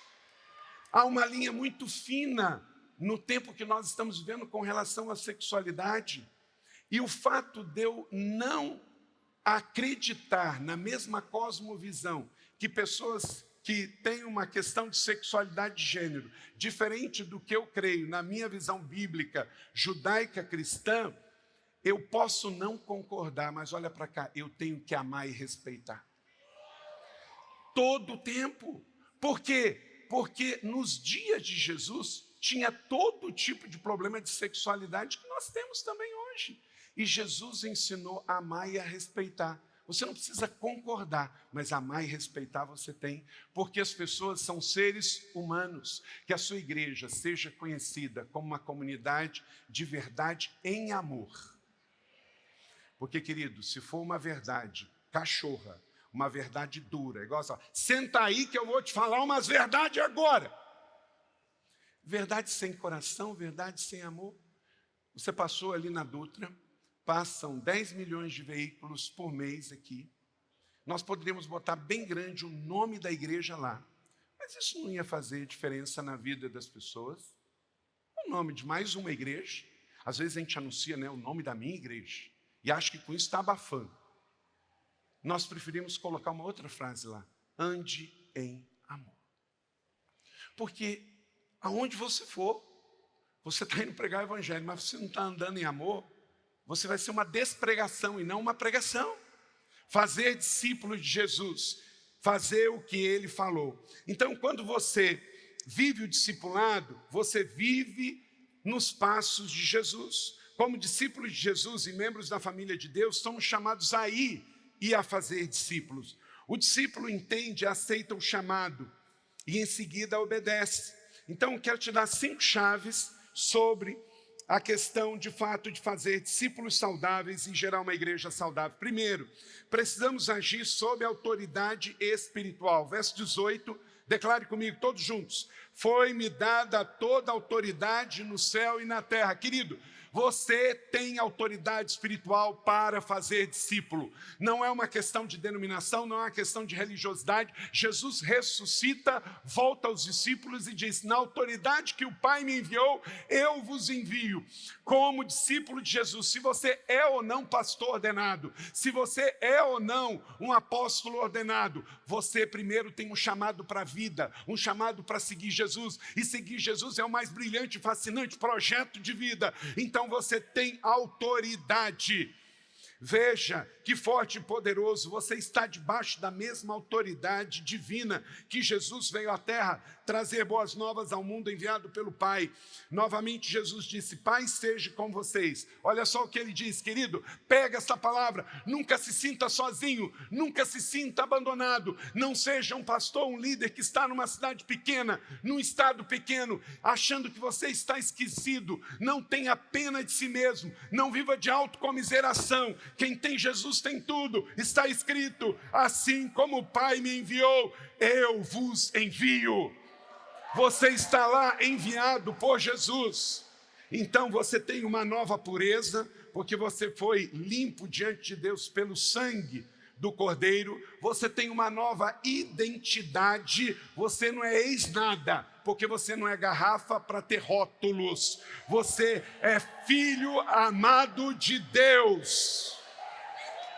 Há uma linha muito fina no tempo que nós estamos vivendo com relação à sexualidade. E o fato de eu não acreditar na mesma cosmovisão que pessoas que têm uma questão de sexualidade de gênero, diferente do que eu creio na minha visão bíblica, judaica, cristã, eu posso não concordar, mas olha para cá, eu tenho que amar e respeitar. Todo o tempo. Por quê? Porque nos dias de Jesus tinha todo tipo de problema de sexualidade que nós temos também hoje. E Jesus ensinou a amar e a respeitar. Você não precisa concordar, mas amar e respeitar você tem, porque as pessoas são seres humanos. Que a sua igreja seja conhecida como uma comunidade de verdade em amor. Porque, querido, se for uma verdade cachorra, uma verdade dura, igual assim, senta aí que eu vou te falar umas verdades agora. Verdade sem coração, verdade sem amor. Você passou ali na Dutra, passam 10 milhões de veículos por mês aqui. Nós poderíamos botar bem grande o nome da igreja lá, mas isso não ia fazer diferença na vida das pessoas. O nome de mais uma igreja, às vezes a gente anuncia, né, o nome da minha igreja, e acha que com isso está abafando. Nós preferimos colocar uma outra frase lá, ande em amor. Porque aonde você for, Você está indo pregar o evangelho, mas você não está andando em amor, você vai ser uma despregação e não uma pregação. Fazer discípulo de Jesus, fazer o que ele falou. Então, quando você vive o discipulado, você vive nos passos de Jesus. Como discípulos de Jesus e membros da família de Deus, somos chamados a ir e a fazer discípulos. O discípulo entende e aceita o chamado e em seguida obedece. Então, eu quero te dar 5 chaves sobre a questão, de fato, de fazer discípulos saudáveis e gerar uma igreja saudável. Primeiro, precisamos agir sob a autoridade espiritual. Verso 18, declare comigo, todos juntos. Foi-me dada toda a autoridade no céu e na terra. Querido, você tem autoridade espiritual para fazer discípulo. Não é uma questão de denominação, não é uma questão de religiosidade. Jesus ressuscita, volta aos discípulos e diz, na autoridade que o Pai me enviou, eu vos envio. Como discípulo de Jesus, se você é ou não pastor ordenado, se você é ou não um apóstolo ordenado, você primeiro tem um chamado para a vida, um chamado para seguir Jesus. E seguir Jesus é o mais brilhante e fascinante projeto de vida. Então você tem autoridade. Veja que forte e poderoso, você está debaixo da mesma autoridade divina que Jesus veio à terra trazer boas novas ao mundo enviado pelo Pai. Novamente Jesus disse, Pai seja com vocês. Olha só o que ele diz, querido, pega essa palavra, nunca se sinta sozinho, nunca se sinta abandonado, não seja um pastor, um líder que está numa cidade pequena, num estado pequeno, achando que você está esquecido, não tenha pena de si mesmo, não viva de autocomiseração. Quem tem Jesus tem tudo. Está escrito, assim como o Pai me enviou, eu vos envio. Você está lá enviado por Jesus. Então você tem uma nova pureza, porque você foi limpo diante de Deus pelo sangue do Cordeiro. Você tem uma nova identidade. Você não é ex-nada, porque você não é garrafa para ter rótulos. Você é filho amado de Deus.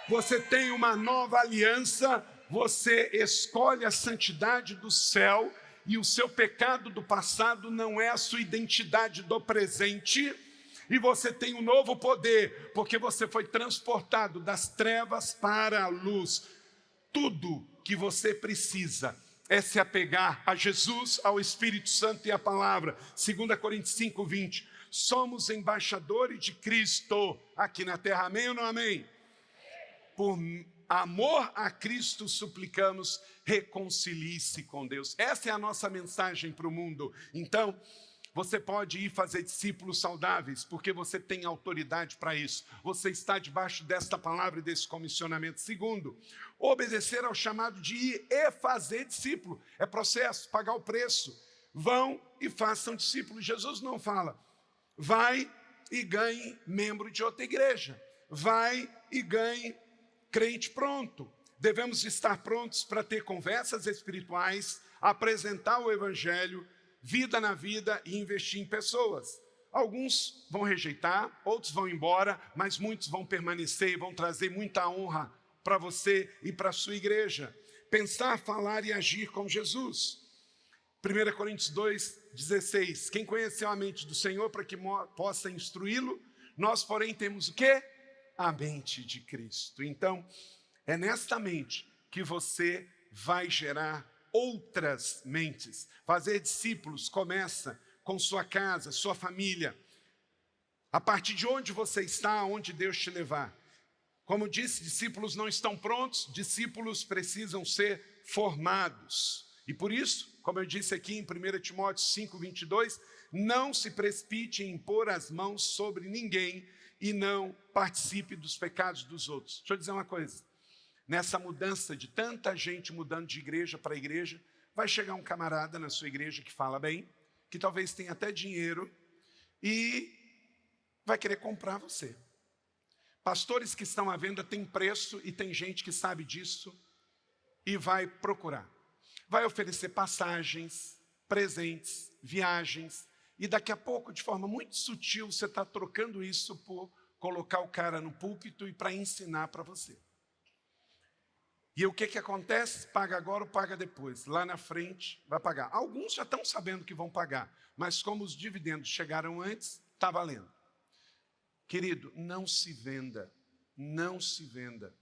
Você tem uma nova aliança, você escolhe a santidade do céu e o seu pecado do passado não é a sua identidade do presente. E você tem um novo poder, porque você foi transportado das trevas para a luz. Tudo que você precisa é se apegar a Jesus, ao Espírito Santo e à palavra. 2 Coríntios 5:20. Somos embaixadores de Cristo aqui na terra. Amém ou não amém? Por amor a Cristo suplicamos, reconcilie-se com Deus. Essa é a nossa mensagem para o mundo. Então, você pode ir fazer discípulos saudáveis, porque você tem autoridade para isso. Você está debaixo desta palavra e desse comissionamento. Segundo, obedecer ao chamado de ir e fazer discípulo. É processo, pagar o preço. Vão e façam discípulos. Jesus não fala, vai e ganhe membro de outra igreja. Vai e ganhe crente pronto. Devemos estar prontos para ter conversas espirituais, apresentar o evangelho, vida na vida e investir em pessoas. Alguns vão rejeitar, outros vão embora, mas muitos vão permanecer e vão trazer muita honra para você e para a sua igreja. Pensar, falar e agir como Jesus. 1 Coríntios 2:16. Quem conheceu a mente do Senhor para que possa instruí-lo? Nós, porém, temos o quê? A mente de Cristo. Então, é nesta mente que você vai gerar outras mentes. Fazer discípulos começa com sua casa, sua família. A partir de onde você está, onde Deus te levar. Como disse, discípulos não estão prontos, discípulos precisam ser formados. E por isso, como eu disse aqui em 1 Timóteo 5:22, não se precipite em impor as mãos sobre ninguém e não participe dos pecados dos outros. Deixa eu dizer uma coisa. Nessa mudança de tanta gente mudando de igreja para igreja, vai chegar um camarada na sua igreja que fala bem, que talvez tenha até dinheiro e vai querer comprar você. Pastores que estão à venda têm preço e tem gente que sabe disso e vai procurar. Vai oferecer passagens, presentes, viagens, e daqui a pouco, de forma muito sutil, você está trocando isso por colocar o cara no púlpito e para ensinar para você. E o que acontece? Paga agora ou paga depois. Lá na frente vai pagar. Alguns já estão sabendo que vão pagar, mas como os dividendos chegaram antes, está valendo. Querido, não se venda, não se venda.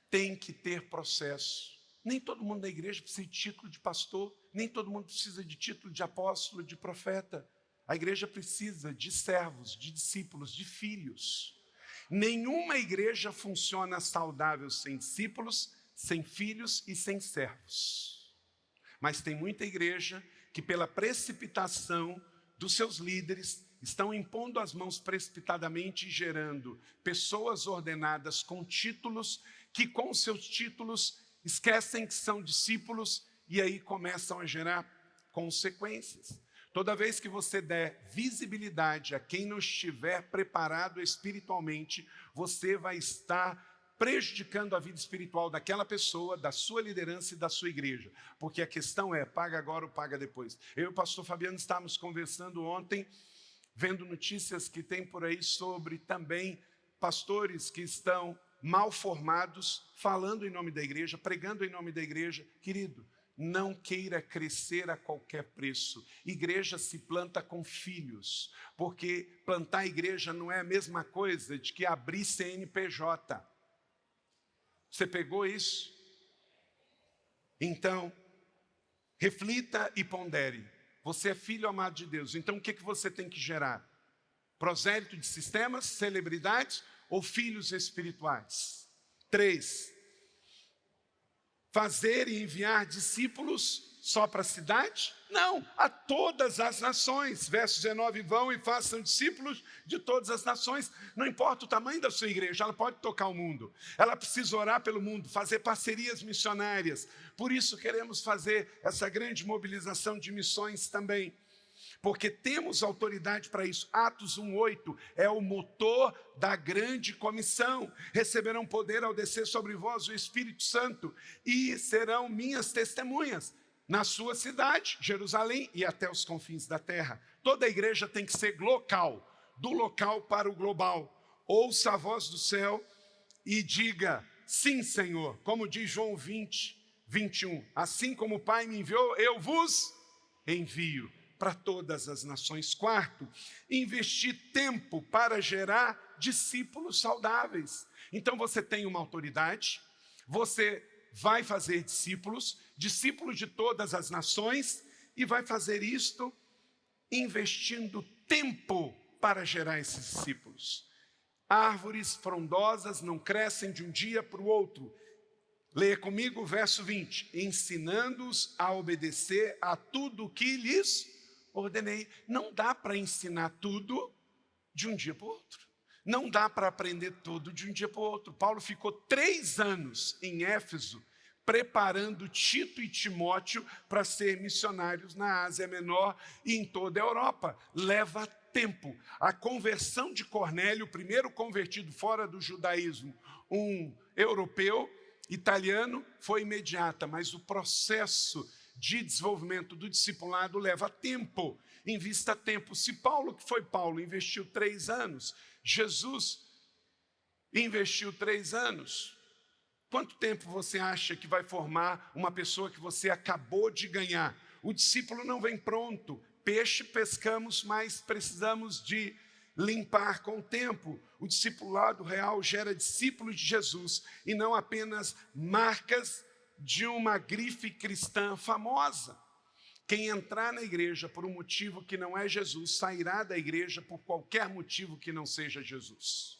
Tem que ter processo. Nem todo mundo da igreja precisa de título de pastor, nem todo mundo precisa de título de apóstolo, de profeta. A igreja precisa de servos, de discípulos, de filhos. Nenhuma igreja funciona saudável sem discípulos, sem filhos e sem servos. Mas tem muita igreja que, pela precipitação dos seus líderes, estão impondo as mãos precipitadamente e gerando pessoas ordenadas com títulos que, com seus títulos, esquecem que são discípulos e aí começam a gerar consequências. Toda vez que você der visibilidade a quem não estiver preparado espiritualmente, você vai estar prejudicando a vida espiritual daquela pessoa, da sua liderança e da sua igreja. Porque a questão é, paga agora ou paga depois. Eu e o pastor Fabiano estávamos conversando ontem, vendo notícias que tem por aí sobre também pastores que estão mal formados, falando em nome da igreja, pregando em nome da igreja. Querido, não queira crescer a qualquer preço. Igreja se planta com filhos, porque plantar igreja não é a mesma coisa de que abrir CNPJ. Você pegou isso? Então, reflita e pondere. Você é filho amado de Deus, então o que você tem que gerar? Prosélito de sistemas, celebridades ou filhos espirituais? 3. Fazer e enviar discípulos só para a cidade? Não, a todas as nações. Verso 19, vão e façam discípulos de todas as nações. Não importa o tamanho da sua igreja, ela pode tocar o mundo. Ela precisa orar pelo mundo, fazer parcerias missionárias. Por isso queremos fazer essa grande mobilização de missões também. Porque temos autoridade para isso. Atos 1:8 é o motor da grande comissão. Receberão poder ao descer sobre vós o Espírito Santo e serão minhas testemunhas na sua cidade, Jerusalém e até os confins da terra. Toda a igreja tem que ser local, do local para o global. Ouça a voz do céu e diga, sim, Senhor, como diz João 20:21. Assim como o Pai me enviou, eu vos envio para todas as nações. 4, investir tempo para gerar discípulos saudáveis. Então você tem uma autoridade, você vai fazer discípulos de todas as nações, e vai fazer isto investindo tempo para gerar esses discípulos. Árvores frondosas não crescem de um dia para o outro. Leia comigo o verso 20. Ensinando-os a obedecer a tudo o que lhes ordenei. Não dá para ensinar tudo de um dia para o outro. Não dá para aprender tudo de um dia para o outro. Paulo ficou 3 anos em Éfeso, preparando Tito e Timóteo para ser missionários na Ásia Menor e em toda a Europa. Leva tempo. A conversão de Cornélio, o primeiro convertido fora do judaísmo, um europeu, italiano, foi imediata, mas o processo de desenvolvimento do discipulado leva tempo, invista tempo. Se Paulo, que foi Paulo, investiu 3 anos, Jesus investiu 3 anos, quanto tempo você acha que vai formar uma pessoa que você acabou de ganhar? O discípulo não vem pronto. Peixe pescamos, mas precisamos de limpar com o tempo. O discipulado real gera discípulos de Jesus e não apenas marcas de uma grife cristã famosa. Quem entrar na igreja por um motivo que não é Jesus, sairá da igreja por qualquer motivo que não seja Jesus.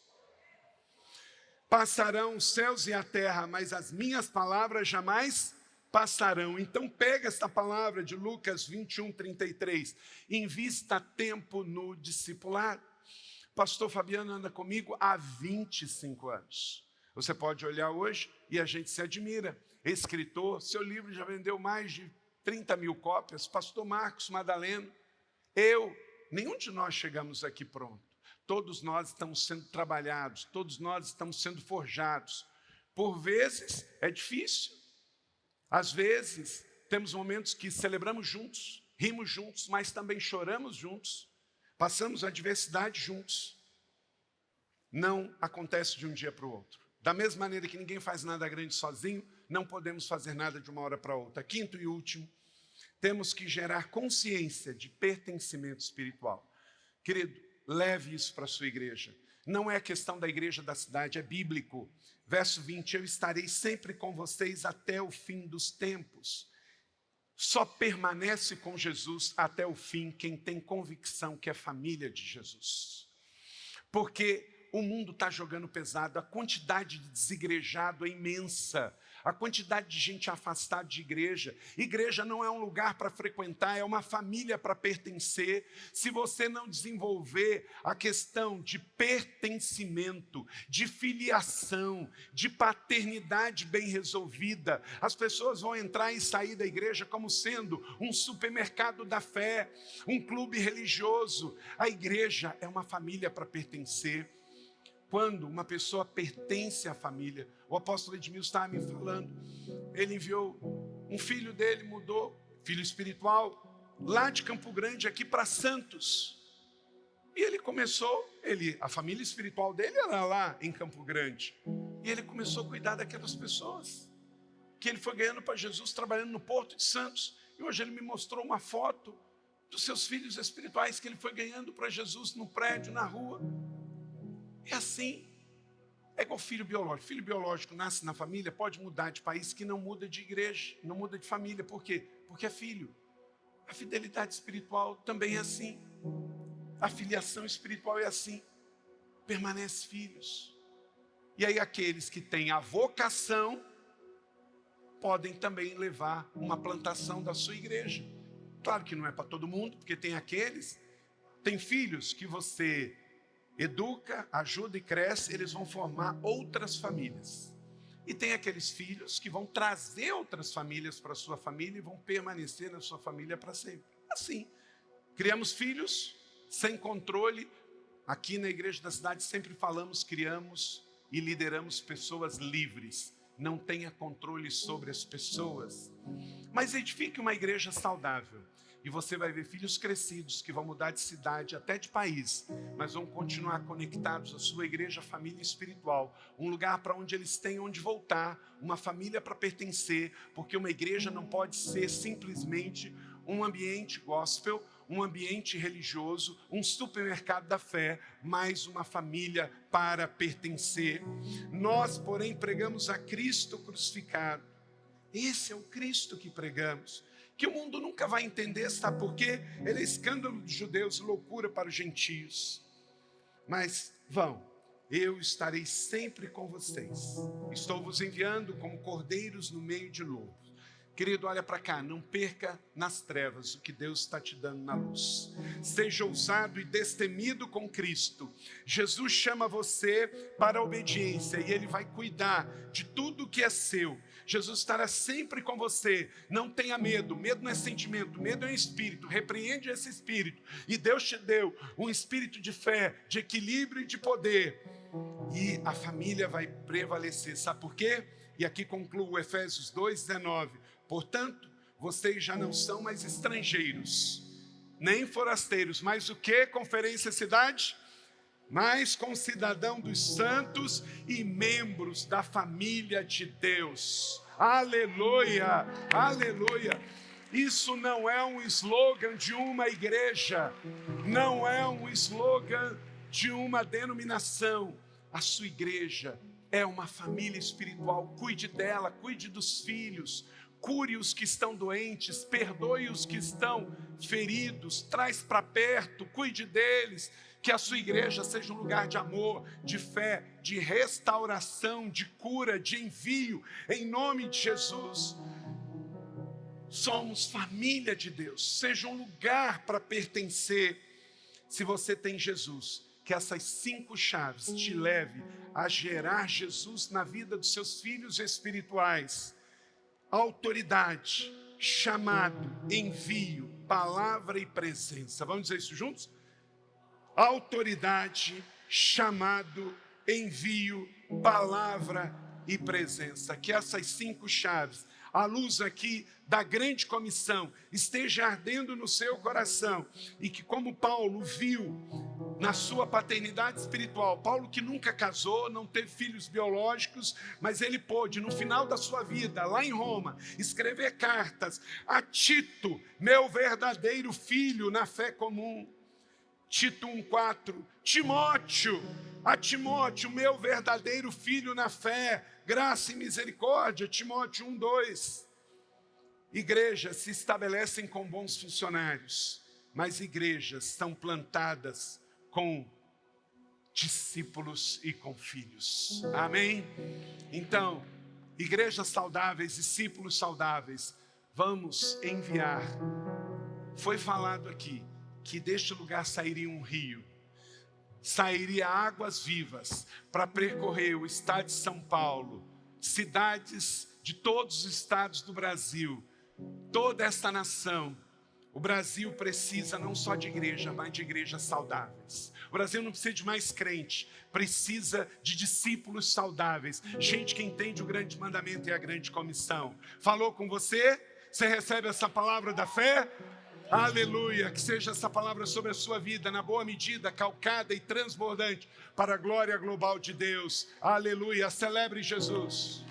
Passarão os céus e a terra, mas as minhas palavras jamais passarão. Então pega esta palavra de Lucas 21:33. Invista tempo no discipulado. Pastor Fabiano anda comigo há 25 anos. Você pode olhar hoje e a gente se admira. Escritor, seu livro já vendeu mais de 30 mil cópias. Pastor Marcos Madaleno, nenhum de nós chegamos aqui pronto. Todos nós estamos sendo trabalhados, todos nós estamos sendo forjados. Por vezes é difícil. Às vezes temos momentos que celebramos juntos, rimos juntos, mas também choramos juntos, passamos a adversidade juntos. Não acontece de um dia para o outro. Da mesma maneira que ninguém faz nada grande sozinho, não podemos fazer nada de uma hora para outra. Quinto e último, temos que gerar consciência de pertencimento espiritual. Querido, leve isso para a sua igreja. Não é questão da igreja da cidade, é bíblico. Verso 20, eu estarei sempre com vocês até o fim dos tempos. Só permanece com Jesus até o fim quem tem convicção que é família de Jesus. Porque o mundo está jogando pesado, a quantidade de desigrejado é imensa, a quantidade de gente afastada de igreja. Igreja não é um lugar para frequentar, é uma família para pertencer. Se você não desenvolver a questão de pertencimento, de filiação, de paternidade bem resolvida, as pessoas vão entrar e sair da igreja como sendo um supermercado da fé, um clube religioso. A igreja é uma família para pertencer. Quando uma pessoa pertence à família, o apóstolo Edmilson estava me falando, ele enviou um filho dele, mudou, filho espiritual, lá de Campo Grande aqui para Santos. E ele começou, a família espiritual dele era lá em Campo Grande. E ele começou a cuidar daquelas pessoas que ele foi ganhando para Jesus, trabalhando no Porto de Santos. E hoje ele me mostrou uma foto dos seus filhos espirituais que ele foi ganhando para Jesus no prédio, na rua. É assim, é igual filho biológico. Filho biológico nasce na família, pode mudar de país, que não muda de igreja, não muda de família. Por quê? Porque é filho. A fidelidade espiritual também é assim. A filiação espiritual é assim. Permanece filhos. E aí aqueles que têm a vocação podem também levar uma plantação da sua igreja. Claro que não é para todo mundo, porque tem filhos que você educa, ajuda e cresce, eles vão formar outras famílias. E tem aqueles filhos que vão trazer outras famílias para a sua família e vão permanecer na sua família para sempre. Assim, criamos filhos sem controle. Aqui na igreja da cidade sempre falamos, criamos e lideramos pessoas livres. Não tenha controle sobre as pessoas. Mas edifique uma igreja saudável. E você vai ver filhos crescidos que vão mudar de cidade, até de país, mas vão continuar conectados à sua igreja, família espiritual. Um lugar para onde eles têm onde voltar, uma família para pertencer, porque uma igreja não pode ser simplesmente um ambiente gospel, um ambiente religioso, um supermercado da fé, mas uma família para pertencer. Nós, porém, pregamos a Cristo crucificado. Esse é o Cristo que pregamos, que o mundo nunca vai entender, sabe por quê? Ele é escândalo dos judeus e loucura para os gentios. Mas eu estarei sempre com vocês. Estou vos enviando como cordeiros no meio de lobos. Querido, olha para cá, não perca nas trevas o que Deus está te dando na luz. Seja ousado e destemido com Cristo. Jesus chama você para a obediência e Ele vai cuidar de tudo que é seu. Jesus estará sempre com você. Não tenha medo. Medo não é sentimento, medo é um espírito. Repreende esse espírito. E Deus te deu um espírito de fé, de equilíbrio e de poder. E a família vai prevalecer. Sabe por quê? E aqui concluo Efésios 2:19. Portanto, vocês já não são mais estrangeiros, nem forasteiros, mas o que? Conferência cidade? Mas concidadão dos santos e membros da família de Deus. Aleluia, aleluia. Isso não é um slogan de uma igreja, não é um slogan de uma denominação. A sua igreja é uma família espiritual. Cuide dela, cuide dos filhos, cure os que estão doentes, perdoe os que estão feridos, traz para perto, cuide deles. Que a sua igreja seja um lugar de amor, de fé, de restauração, de cura, de envio, em nome de Jesus. Somos família de Deus, seja um lugar para pertencer. Se você tem Jesus, que essas 5 chaves te leve a gerar Jesus na vida dos seus filhos espirituais. Autoridade, chamado, envio, palavra e presença. Vamos dizer isso juntos? Autoridade, chamado, envio, palavra e presença. Que essas 5 chaves, a luz aqui da grande comissão, esteja ardendo no seu coração. E que como Paulo viu na sua paternidade espiritual. Paulo, que nunca casou, não teve filhos biológicos, mas ele pôde, no final da sua vida, lá em Roma, escrever cartas a Tito, meu verdadeiro filho na fé comum. Tito 1,4, a Timóteo, meu verdadeiro filho na fé, graça e misericórdia, Timóteo 1,2. Igrejas se estabelecem com bons funcionários, mas igrejas são plantadas com discípulos e com filhos. Amém? Então, igrejas saudáveis, discípulos saudáveis, vamos enviar. Foi falado aqui que deste lugar sairia um rio, sairia águas vivas para percorrer o estado de São Paulo, cidades de todos os estados do Brasil, toda esta nação. O Brasil precisa não só de igreja, mas de igrejas saudáveis. O Brasil não precisa de mais crente, precisa de discípulos saudáveis, gente que entende o grande mandamento e a grande comissão. Falou com você? Você recebe essa palavra da fé? Aleluia, que seja essa palavra sobre a sua vida, na boa medida, calcada e transbordante, para a glória global de Deus. Aleluia, celebre Jesus.